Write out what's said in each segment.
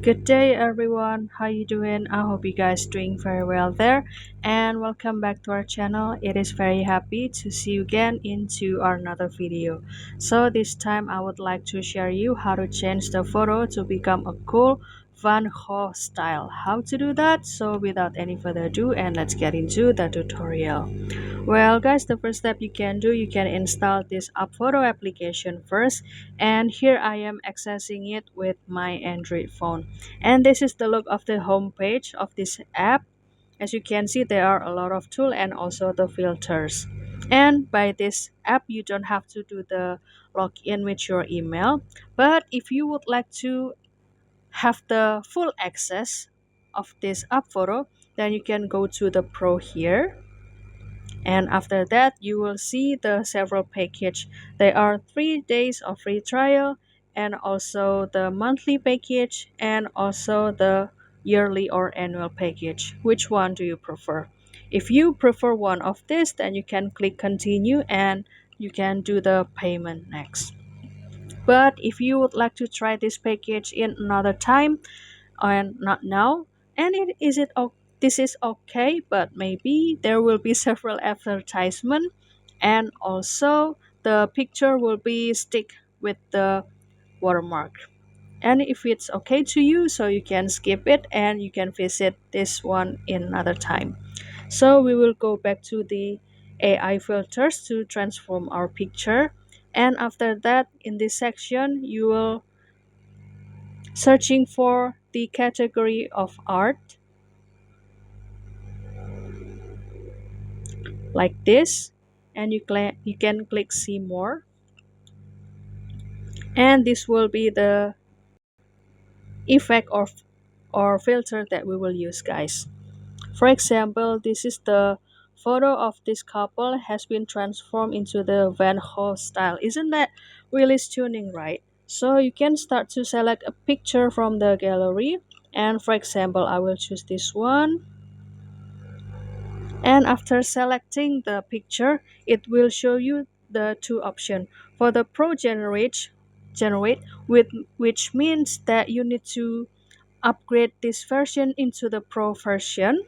Good day everyone. How you doing? I hope you guys doing very well there and welcome back to our channel. It is very happy to see you again into our another video. So this time I would like to share you how to change the photo to become a cool Van Gogh style. How to do that? So without any further ado and let's get into the tutorial. Well guys, the first step you can do, you can install this UpFoto application first, and here I am accessing it with my Android phone. And this is the look of the home page of this app. As you can see, there are a lot of tools and also the filters. And by this app, you don't have to do the login with your email. But if you would like to have the full access of this UpFoto, then you can go to the Pro here, and after that you will see the several package. There are 3 days of free trial and also the monthly package and also the yearly or annual package. Which one do you prefer? If you prefer one of this, then you can click continue and you can do the payment next. But if you would like to try this package in another time and not now, and this is okay, but maybe there will be several advertisement, and also the picture will be stick with the watermark. And if it's okay to you, so you can skip it and you can visit this one in another time. So we will go back to the AI filters to transform our picture, and after that in this section you will searching for the category of art like this, and you can click see more, and this will be the effect or filter that we will use, guys. For example, this is the photo of this couple has been transformed into the Van Gogh style. Isn't that really stunning, right? So you can start to select a picture from the gallery, and for example I will choose this one. And after selecting the picture, it will show you the two options. For the Pro generate with which means that you need to upgrade this version into the Pro version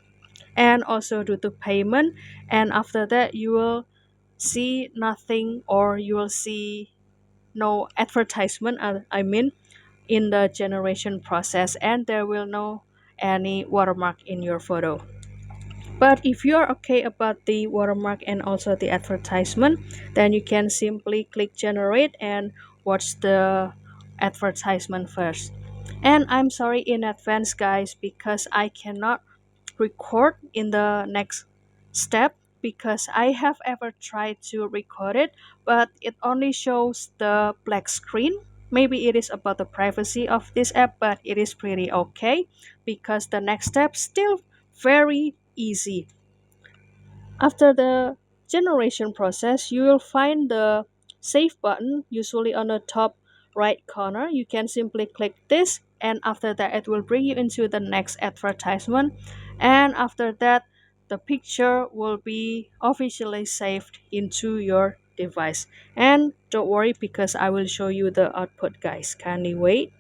and also do the payment, and after that you will see nothing, or you will see no advertisement, I mean, in the generation process, and there will no any watermark in your photo. But if you're okay about the watermark and also the advertisement, then you can simply click generate and watch the advertisement first. And I'm sorry in advance, guys, because I cannot record in the next step, because I have ever tried to record it, but it only shows the black screen. Maybe it is about the privacy of this app, but it is pretty okay because the next step still very easy. After the generation process, you will find the save button usually on the top right corner. You can simply click this, and after that it will bring you into the next advertisement, and after that the picture will be officially saved into your device. And don't worry, because I will show you the output, guys. Kindly wait.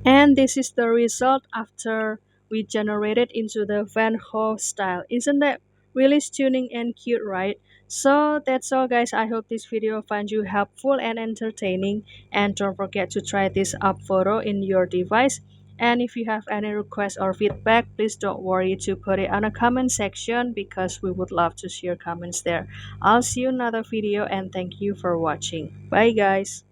And this is the result after we generated into the Van Gogh style. Isn't that really stunning and cute, right? So that's all, guys. I hope this video finds you helpful and entertaining. And don't forget to try this up photo in your device. And if you have any requests or feedback, please don't worry to put it on a comment section, because we would love to see your comments there. I'll see you in another video, and thank you for watching. Bye, guys.